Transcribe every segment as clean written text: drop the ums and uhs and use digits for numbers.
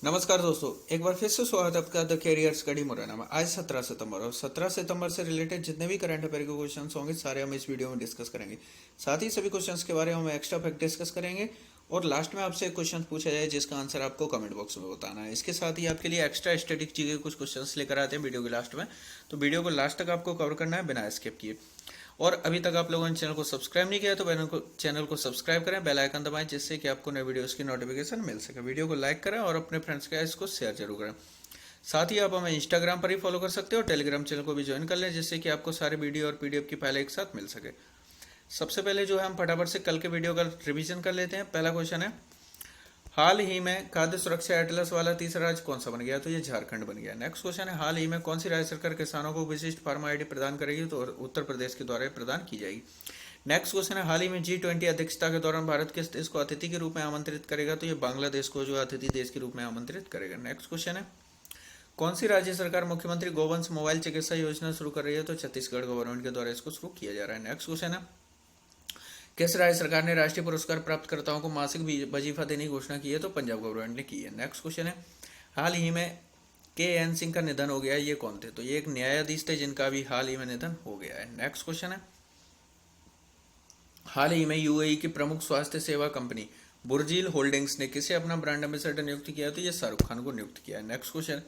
नमस्कार दोस्तों, एक बार फिर से स्वागत है आपका द कैरियर स्टडी मोराना में। आज 17 सितंबर और 17 सितंबर से रिलेटेड जितने भी करंट अफेयर के क्वेश्चंस होंगे सारे हम इस वीडियो में डिस्कस करेंगे। साथ ही सभी क्वेश्चंस के बारे में हम एक्स्ट्रा फैक्ट डिस्कस करेंगे और लास्ट में आपसे एक क्वेश्चन पूछा जाए जिसका आंसर आपको कमेंट बॉक्स में बताना है। इसके साथ ही आपके लिए एक्स्ट्रा स्टैटिक जी के कुछ क्वेश्चंस लेकर आते हैं वीडियो के लास्ट में, तो वीडियो को लास्ट तक आपको कवर करना है बिना स्किप किए। और अभी तक आप लोगों ने चैनल को सब्सक्राइब नहीं किया तो चैनल को सब्सक्राइब करें, बेल आइकन दबाएं जिससे कि आपको नए वीडियोस की नोटिफिकेशन मिल सके। वीडियो को लाइक करें और अपने फ्रेंड्स के इसको शेयर जरूर करें। साथ ही आप हमें इंस्टाग्राम पर ही फॉलो कर सकते हो और टेलीग्राम चैनल को भी ज्वाइन कर लें जिससे कि आपको सारे वीडियो और पीडीएफ की फाइल एक साथ मिल सके। सबसे पहले जो है हम फटाफट से कल के वीडियो का रिवीजन कर लेते हैं। पहला क्वेश्चन है, हाल ही में खाद्य सुरक्षा एटलस वाला तीसरा राज्य कौन सा बन गया? तो ये झारखंड बन गया। नेक्स्ट क्वेश्चन है, हाल ही में कौन सी राज्य सरकार किसानों को विशिष्ट फार्मा आईडी प्रदान करेगी? तो उत्तर प्रदेश के द्वारा प्रदान की जाएगी। नेक्स्ट क्वेश्चन है, हाल ही में G20 अध्यक्षता के दौरान भारत किस देश को अतिथि के रूप में आमंत्रित करेगा? तो ये बांग्लादेश को जो अतिथि देश के रूप में आमंत्रित करेगा। नेक्स्ट क्वेश्चन है, कौन सी राज्य सरकार मुख्यमंत्री गोवंश मोबाइल चिकित्सा योजना शुरू कर रही है? तो छत्तीसगढ़ गवर्नमेंट के द्वारा इसको शुरू किया जा रहा है। नेक्स्ट क्वेश्चन है, किस राज्य सरकार ने राष्ट्रीय पुरस्कार प्राप्तकर्ताओं को मासिक वजीफा देने की घोषणा की है? तो पंजाब गवर्नमेंट ने की है। नेक्स्ट क्वेश्चन है, हाल ही में KN सिंह का निधन हो गया है, ये कौन थे? तो ये एक न्यायाधीश थे जिनका भी हाल ही में निधन हो गया है। नेक्स्ट क्वेश्चन है, हाल ही में UAE की प्रमुख स्वास्थ्य सेवा कंपनी बुर्जिल होल्डिंग्स ने किसे अपना ब्रांड एम्बेसडर नियुक्त किया? तो ये शाहरुख खान को नियुक्त किया है। नेक्स्ट क्वेश्चन,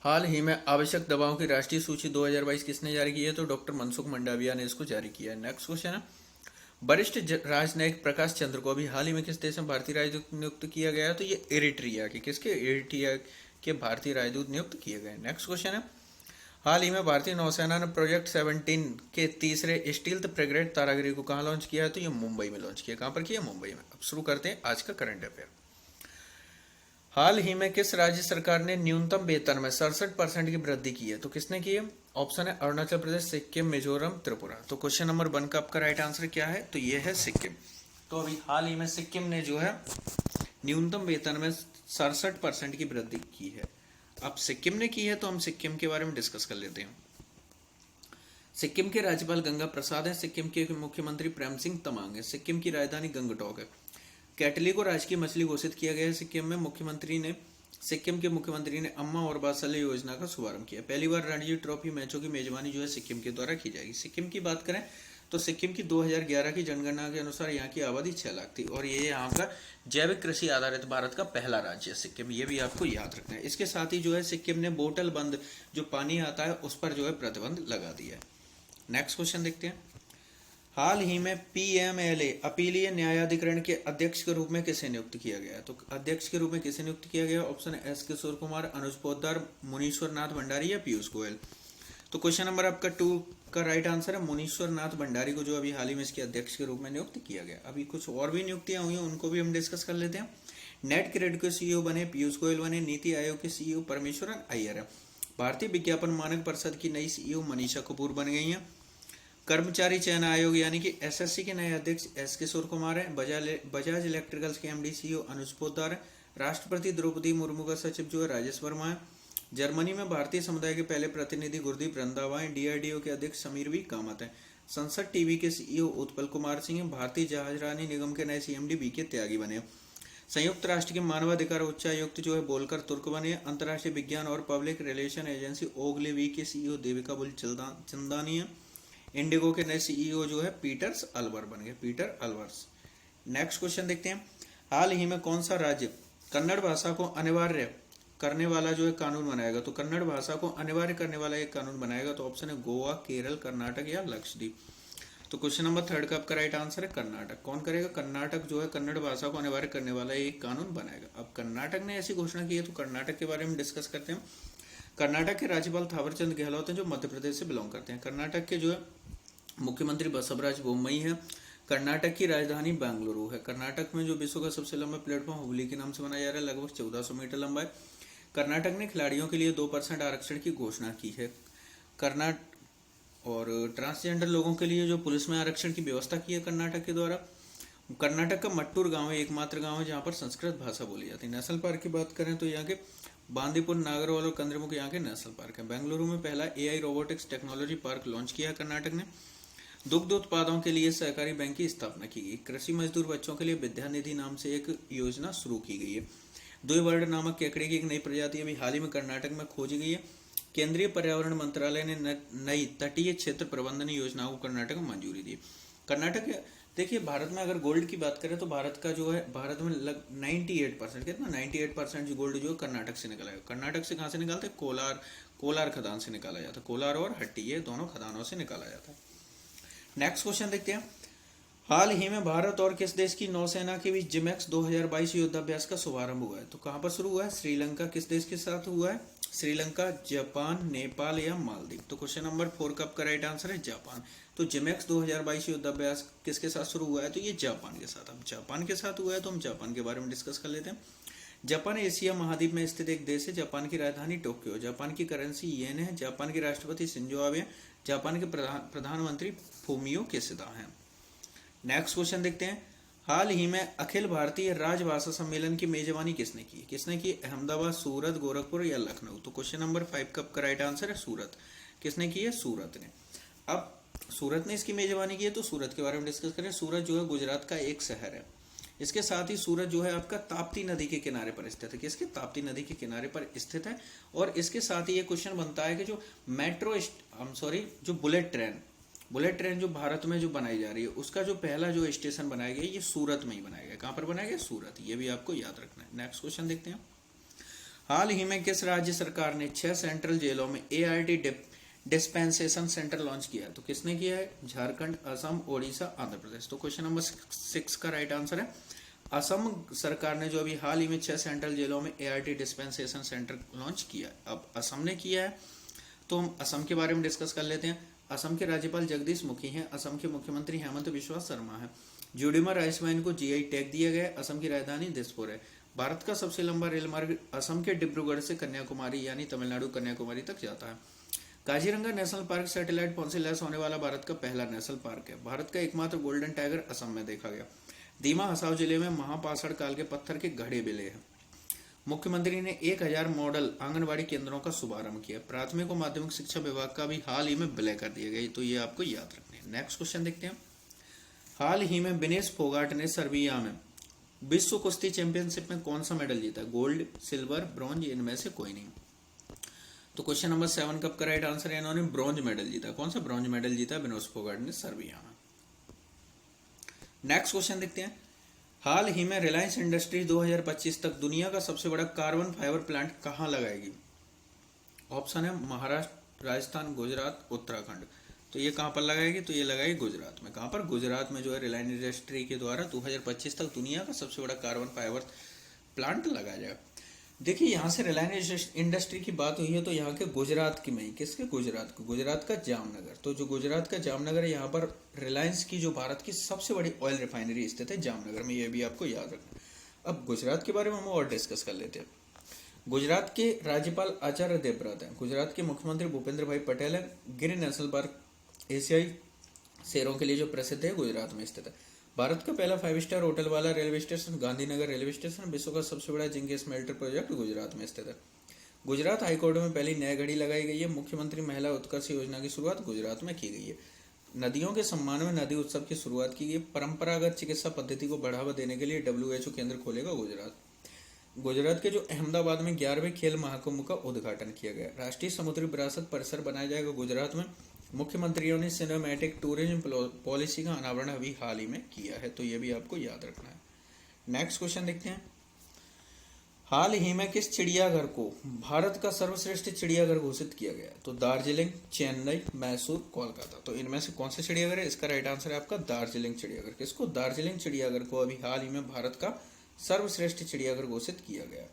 हाल ही में आवश्यक दवाओं की राष्ट्रीय सूची 2022 किसने जारी की है? तो डॉक्टर मनसुख मंडाविया ने इसको जारी किया है। नेक्स्ट क्वेश्चन है, वरिष्ठ राजनयिक प्रकाश चंद्र को अभी हाल ही में किस देश में भारतीय राजदूत नियुक्त किया गया है? तो ये एरिट्रिया के एरिट्रिया के भारतीय राजदूत नियुक्त किए गए। नेक्स्ट क्वेश्चन है, हाल ही में भारतीय नौसेना ने प्रोजेक्ट 17 के तीसरे स्टील्थ फ्रिगेट तारागिरी को कहाँ लॉन्च किया है? तो ये मुंबई में लॉन्च किया। कहाँ पर किया? मुंबई में। अब शुरू करते हैं आज का करंट अफेयर। हाल ही में किस राज्य सरकार ने न्यूनतम वेतन में 67% की वृद्धि की है? तो किसने की है? ऑप्शन है अरुणाचल प्रदेश, सिक्किम, मिजोरम, त्रिपुरा। तो क्वेश्चन नंबर 1 का आपका राइट आंसर क्या है? तो ये है सिक्किम। तो अभी हाल ही में सिक्किम ने जो है न्यूनतम वेतन में 67% की वृद्धि की है। अब सिक्किम ने की है तो हम सिक्किम के बारे में डिस्कस कर लेते हैं। सिक्किम के राज्यपाल गंगा प्रसाद है। सिक्किम के मुख्यमंत्री प्रेम सिंह तमांग है। सिक्किम की राजधानी गंगटोक है। कैटली को राजकीय मछली घोषित किया गया है। सिक्किम के मुख्यमंत्री ने अम्मा और वात्सल्य योजना का शुभारंभ किया। पहली बार रणजी ट्रॉफी मैचों की मेजबानी जो है सिक्किम के द्वारा की जाएगी। सिक्किम की बात करें तो सिक्किम की 2011 की जनगणना के अनुसार यहाँ की आबादी 6 लाख थी और ये यहाँ का जैविक कृषि आधारित भारत का पहला राज्य है सिक्किम। ये भी आपको याद रखना है। इसके साथ ही जो है सिक्किम ने बोतल बंद जो पानी आता है उस पर जो है प्रतिबंध लगा दिया है। नेक्स्ट क्वेश्चन देखते हैं, हाल ही में PMLA अपीलीय न्यायाधिकरण के अध्यक्ष के रूप में किसे नियुक्त किया गया? तो अध्यक्ष के रूप में किसे नियुक्त किया गया? ऑप्शन है S किशोर कुमार, अनुज पोद्दार, मुनीश्वर नाथ भंडारी या पीयूष गोयल। तो क्वेश्चन नंबर आपका 2 का राइट आंसर है मुनीश्वर नाथ भंडारी को जो अभी हाल ही में इसके अध्यक्ष के रूप में नियुक्त किया गया। अभी कुछ और भी नियुक्तियां हुई हैं उनको भी हम डिस्कस कर लेते हैं। नेट क्रेडिट के CEO बने पीयूष गोयल बने। नीति आयोग के CEO परमेश्वरन अय्यर है। भारतीय विज्ञापन मानक परिषद की नई CEO मनीषा कपूर बन गई हैं। कर्मचारी चयन आयोग यानी कि SSC के नए अध्यक्ष S किशोर कुमार है। बजाज इलेक्ट्रिकल्स के MD CEO अनुज पोद्दार है। राष्ट्रपति द्रौपदी मुर्मू का सचिव जो है राजेश वर्मा है। जर्मनी में भारतीय समुदाय के पहले प्रतिनिधि गुरदीप रंधावा है। DRDO के अध्यक्ष समीर भी कामत है। संसद टीवी के CEO उत्पल कुमार सिंह है। भारतीय जहाजरानी निगम के नए CMD BK त्यागी बने। संयुक्त राष्ट्र के मानवाधिकार उच्चायुक्त जो है बोलकर तुर्क बने। अंतर्राष्ट्रीय विज्ञान और पब्लिक रिलेशन एजेंसी ओगलेवी के CEO देविका बुल चंदानी है। इंडिगो के नए CEO जो है पीटर्स अलवर बन गए, पीटर अलवर्स। नेक्स्ट क्वेश्चन देखते हैं, हाल ही में कौन सा राज्य कन्नड़ भाषा को अनिवार्य करने वाला जो है कानून बनाएगा? तो कन्नड़ भाषा को अनिवार्य करने वाला एक कानून बनाएगा। तो ऑप्शन है गोवा, केरल, कर्नाटक या लक्षद्वीप। तो क्वेश्चन नंबर 3 का आपका राइट आंसर है कर्नाटक। कौन करेगा? कर्नाटक जो है कन्नड़ भाषा को अनिवार्य करने वाला एक कानून बनाएगा। अब कर्नाटक ने ऐसी घोषणा की है तो कर्नाटक के बारे में डिस्कस करते हैं। कर्नाटक के राज्यपाल थावरचंद गहलोत हैं जो मध्य प्रदेश से बिलोंग करते हैं। कर्नाटक के जो है मुख्यमंत्री बसवराज बोम्मई है। कर्नाटक की राजधानी बेंगलुरु है। कर्नाटक में जो विश्व का सबसे लंबा प्लेटफॉर्म हुबली के नाम से बनाया जा रहा है, लगभग 1400 मीटर लंबा है। कर्नाटक ने खिलाड़ियों के लिए 2% आरक्षण की घोषणा की है। कर्नाटक और ट्रांसजेंडर लोगों के लिए जो पुलिस में आरक्षण की व्यवस्था की है कर्नाटक के द्वारा। कर्नाटक का मट्टूर गांव है, एकमात्र गांव है जहां पर संस्कृत भाषा बोली जाती है। नेशनल पार्क की बात करें तो यहाँ के बांदीपुर, नागरहोल और कंद्रमुख यहाँ के नेशनल पार्क है। बेंगलुरु में पहला AI robotics technology park launch किया कर्नाटक ने। दुग्ध उत्पादों के लिए सहकारी बैंक की स्थापना की गई। कृषि मजदूर बच्चों के लिए विद्या निधि नाम से एक योजना शुरू की गई है। द्विवर्ड नामक केकड़े की एक नई प्रजाति अभी हाल ही में कर्नाटक में खोजी गई है। केंद्रीय पर्यावरण मंत्रालय ने नई तटीय क्षेत्र प्रबंधन योजनाओं को कर्नाटक में मंजूरी दी। कर्नाटक, देखिए भारत में अगर गोल्ड की बात करें तो भारत का जो है, भारत में 98%, कितना 98% गोल्ड जो कर्नाटक से निकला है। कर्नाटक से कहाँ से निकालते हैं? कोलार खदान से निकाला जाता है। कोलार और हट्टी, ये दोनों खदानों से निकाला जाता है। नेक्स्ट क्वेश्चन देखते हैं। हाल ही में भारत और किस देश की नौसेना के बीच जिमेक्स 2022 युद्धाभ्यास का शुभारंभ हुआ है? तो कहां पर शुरू हुआ है? श्रीलंका। किस देश के साथ हुआ है? श्रीलंका, जापान, नेपाल या मालदीव। तो क्वेश्चन नंबर 4 का आपका राइट आंसर है जापान। तो जिमेक्स 2022 युद्धाभ्यास किसके साथ शुरू हुआ है? तो ये जापान के साथ। अब जापान के साथ हुआ है तो हम जापान के बारे में डिस्कस कर लेते हैं। जापान एशिया महाद्वीप में स्थित एक देश है। जापान की राजधानी टोक्यो। जापान की करेंसी येन है। जापान के राष्ट्रपति शिंजो आबे। जापान के प्रधानमंत्री फूमियो किशिदा हैं। नेक्स्ट क्वेश्चन देखते हैं। हाल ही में अखिल भारतीय राजभाषा सम्मेलन की मेजबानी किसने की? किसने की? अहमदाबाद, सूरत, गोरखपुर या लखनऊ। तो क्वेश्चन नंबर 5 का राइट आंसर है सूरत। किसने की है? सूरत ने। अब सूरत ने इसकी मेजबानी की है तो सूरत के बारे में डिस्कस करें। सूरत जो है गुजरात का एक शहर है। इसके साथ ही सूरत जो है आपका ताप्ती नदी के किनारे पर स्थित है। किसके? ताप्ती नदी के किनारे पर स्थित है। और इसके साथ ही ये क्वेश्चन बनता है कि जो जो बुलेट ट्रेन जो भारत में जो बनाई जा रही है उसका जो पहला जो स्टेशन बनाया गया ये सूरत में ही बनाया गया। कहां पर बनाया गया? सूरत। ये भी आपको याद रखना है। नेक्स्ट क्वेश्चन देखते हैं। हाल ही में किस राज्य सरकार ने 6 सेंट्रल जेलों में ART डिस्पेंसेशन सेंटर लॉन्च किया है? तो किसने किया है? झारखंड, असम, ओडिशा, आंध्र प्रदेश। तो क्वेश्चन नंबर 6 का राइट आंसर है असम सरकार ने जो अभी हाल ही में 6 सेंट्रल जेलों में ART डिस्पेंसेशन सेंटर लॉन्च किया है। अब असम ने किया है तो हम असम के बारे में डिस्कस कर लेते हैं। असम के राज्यपाल जगदीश मुखी हैं। असम के मुख्यमंत्री हेमंत बिस्वा शर्मा है। ज्यूडिमा राइस वाइन को GI टैग दिया गया है। असम की राजधानी दिसपुर है। भारत का सबसे लंबा रेल मार्ग असम के डिब्रूगढ़ से कन्याकुमारी यानी तमिलनाडु कन्याकुमारी तक जाता है। Kaziranga national park satellite phone से लैस होने वाला भारत का पहला नेशनल पार्क है। भारत का एकमात्र गोल्डन टाइगर असम में देखा गया। दीमा हसाव जिले में महापाषाण काल के पत्थर के घड़े मिले हैं। मुख्यमंत्री ने 1000 मॉडल आंगनबाड़ी केंद्रों का शुभारंभ किया। प्राथमिक और माध्यमिक शिक्षा विभाग का भी हाल ही में विलय कर दिया गया। तो ये आपको याद रखना है। नेक्स्ट क्वेश्चन देखते हैं। हाल ही में विनेश फोगाट ने सर्बिया में विश्व कुश्ती चैंपियनशिप में कौन सा मेडल जीता? गोल्ड, सिल्वर, ब्रॉन्ज, इनमें से कोई नहीं। तो क्वेश्चन नंबर 7 का राइट आंसर है इन्होंने ब्रॉन्ज मेडल जीता। कौन सा ब्रॉन्ज मेडल जीता? विनेश फोगाट ने सर्बिया में। नेक्स्ट क्वेश्चन देखते हैं। हाल ही में रिलायंस इंडस्ट्रीज 2025 तक दुनिया का सबसे बड़ा कार्बन फाइबर प्लांट कहां लगाएगी? ऑप्शन है महाराष्ट्र, राजस्थान, गुजरात, उत्तराखंड। तो ये कहां पर लगाएगी? तो ये लगाएगी गुजरात में। कहां पर? गुजरात में जो है रिलायंस इंडस्ट्री के द्वारा 2025 तक दुनिया का सबसे बड़ा कार्बन फाइबर प्लांट लगाया जाएगा। देखिए यहाँ से रिलायंस इंडस्ट्री की बात हुई है तो यहाँ के गुजरात की में, किसके? गुजरात का जामनगर। तो जो गुजरात का जामनगर है यहाँ पर रिलायंस की जो भारत की सबसे बड़ी ऑयल रिफाइनरी स्थित है जामनगर में। ये भी आपको याद रखना है। अब गुजरात के बारे में हम और डिस्कस कर लेते हैं। गुजरात के राज्यपाल आचार्य देवव्रत हैं। गुजरात के मुख्यमंत्री भूपेंद्र भाई पटेल है। गिर नेशनल पार्क एशियाई शेरों के लिए जो प्रसिद्ध है गुजरात में स्थित है। भारत का पहला 5 स्टार होटल वाला railway station Gandhinagar railway station. विश्व का सबसे बड़ा जिंक स्मेल्टर प्रोजेक्ट गुजरात में स्थित है। गुजरात हाईकोर्ट में पहली न्याय घड़ी लगाई गई है। मुख्यमंत्री महिला उत्कर्ष योजना की शुरुआत गुजरात में की गई है। नदियों के सम्मान में नदी उत्सव की शुरुआत की गई। परंपरागत चिकित्सा पद्धति को बढ़ावा देने के लिए WHO केंद्र खोलेगा गुजरात। गुजरात के जो अहमदाबाद में 11वें खेल महाकुंभ का उद्घाटन किया गया। राष्ट्रीय समुद्री विरासत परिसर बनाया जाएगा गुजरात में। मुख्यमंत्रियों ने सिनेमैटिक टूरिज्म पॉलिसी का अनावरण अभी हाल ही में किया है। तो ये भी आपको याद रखना है। नेक्स्ट क्वेश्चन देखते हैं। हाल ही में किस चिड़ियाघर को भारत का सर्वश्रेष्ठ चिड़ियाघर घोषित किया गया? तो दार्जिलिंग, चेन्नई, मैसूर, कोलकाता। तो इनमें से कौन सा चिड़ियाघर है? इसका राइट आंसर है आपका दार्जिलिंग चिड़ियाघर। किसको? दार्जिलिंग चिड़ियाघर को अभी हाल ही में भारत का सर्वश्रेष्ठ चिड़ियाघर घोषित किया गया।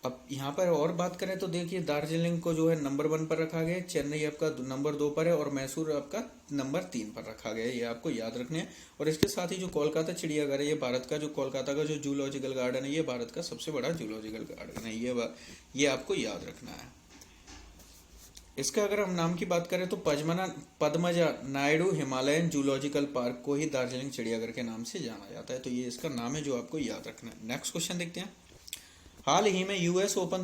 अब यहाँ पर और बात करें तो देखिए दार्जिलिंग को जो है नंबर 1 पर रखा गया है। चेन्नई आपका नंबर 2 पर है और मैसूर आपका नंबर 3 पर रखा गया है। ये आपको याद रखने हैं। और इसके साथ ही जो कोलकाता चिड़ियाघर है ये भारत का जो कोलकाता का जो जूलॉजिकल गार्डन है ये भारत का सबसे बड़ा जूलॉजिकल गार्डन है। ये आपको याद रखना है। इसका अगर हम नाम की बात करें तो Padmaja Naidu Himalayan zoological park को ही दार्जिलिंग चिड़ियाघर के नाम से जाना जाता है। तो ये इसका नाम है जो आपको याद रखना है। नेक्स्ट क्वेश्चन देखते हैं। हाल ही में US ओपन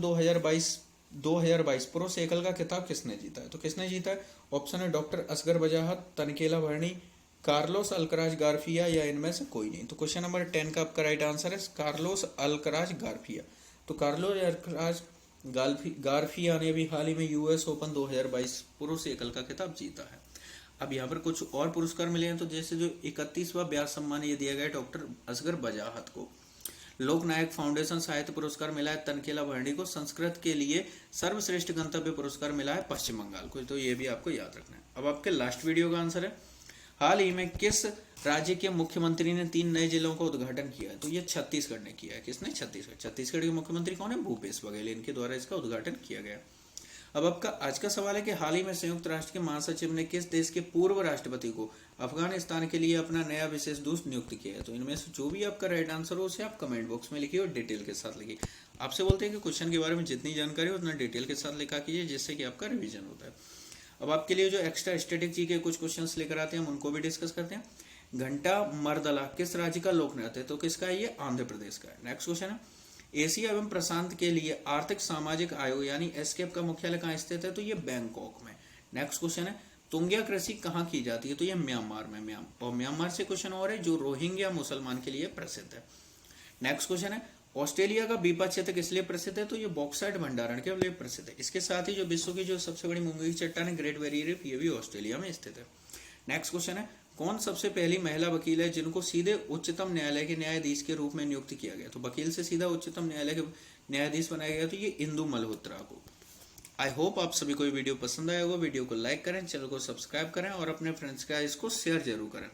2022 पुरुष एकल का खिताब किसने जीता है? तो किसने जीता है? ऑप्शन है डॉक्टर असगर वजाहत, तनकेला भरणी, कार्लोस अल्कराज गार्फिया या इनमें से कोई नहीं। तो क्वेश्चन नंबर 10 का आपका राइट आंसर है कार्लोस अल्कराज गार्फिया। तो कार्लोस अल्कराज गार्फिया ने भी हाल ही में यूएस ओपन 2022 पुरुष एकल का खिताब जीता है। अब यहाँ पर कुछ और पुरस्कार मिले हैं, तो जैसे जो 31वां व्यास सम्मान ये दिया गया डॉक्टर असगर बजाहत को। लोकनायक फाउंडेशन साहित्य पुरस्कार मिला है तनकेला भरणी को। संस्कृत के लिए सर्वश्रेष्ठ गंतव्य पुरस्कार मिला है पश्चिम बंगाल को। तो ये भी आपको याद रखना है। अब आपके लास्ट वीडियो का आंसर है हाल ही में किस राज्य के मुख्यमंत्री ने 3 नए जिलों का उद्घाटन किया है? तो ये छत्तीसगढ़ ने किया है। किसने? छत्तीसगढ़। छत्तीसगढ़ के मुख्यमंत्री कौन है? भूपेश बघेल। इनके द्वारा इसका उद्घाटन किया गया। अब आपका आज का सवाल है कि हाल ही में संयुक्त राष्ट्र के महासचिव ने किस देश के पूर्व राष्ट्रपति को अफगानिस्तान के लिए अपना नया विशेष दूत नियुक्त किया है? तो इनमें से जो भी आपका राइट आंसर हो उसे आप कमेंट बॉक्स में लिखिए और डिटेल के साथ लिखिए। आपसे बोलते हैं कि क्वेश्चन के बारे में जितनी जानकारी हो उतना डिटेल के साथ लिखा कीजिए, जिससे कि आपका रिवीजन होता है। अब आपके लिए जो एक्स्ट्रा स्टैटिक जी के कुछ क्वेश्चंस लेकर आते हैं हम उनको भी डिस्कस करते हैं। घंटा मर्दला किस राज्य का लोक नृत्य है? तो किसका है ये? आंध्र प्रदेश का है। नेक्स्ट क्वेश्चन है एशिया एवं प्रशांत के लिए आर्थिक सामाजिक आयोग यानी एस्केप का मुख्यालय कहाँ स्थित है? तो ये बैंकॉक में। नेक्स्ट क्वेश्चन है तुंगिया कृषि कहाँ की जाती है? तो ये म्यांमार में। और म्यांमार से क्वेश्चन और है जो रोहिंग्या मुसलमान के लिए प्रसिद्ध है। नेक्स्ट क्वेश्चन है ऑस्ट्रेलिया का बीपा क्षेत्र किस लिए प्रसिद्ध है? तो ये बॉक्साइट भंडारण के लिए प्रसिद्ध है। इसके साथ ही जो विश्व की जो सबसे बड़ी मूंगे की चट्टान है ग्रेट बैरियर रीफ, ये भी ऑस्ट्रेलिया में स्थित है। नेक्स्ट क्वेश्चन है कौन सबसे पहली महिला वकील है जिनको सीधे उच्चतम न्यायालय के न्यायाधीश के रूप में नियुक्त किया गया? तो वकील से सीधा उच्चतम न्यायालय के न्यायाधीश बनाया गया, तो ये इंदु मल्होत्रा को। आई होप आप सभी को ये वीडियो पसंद आया होगा। वीडियो को लाइक करें, चैनल को सब्सक्राइब करें और अपने फ्रेंड्स का इसको शेयर जरूर करें।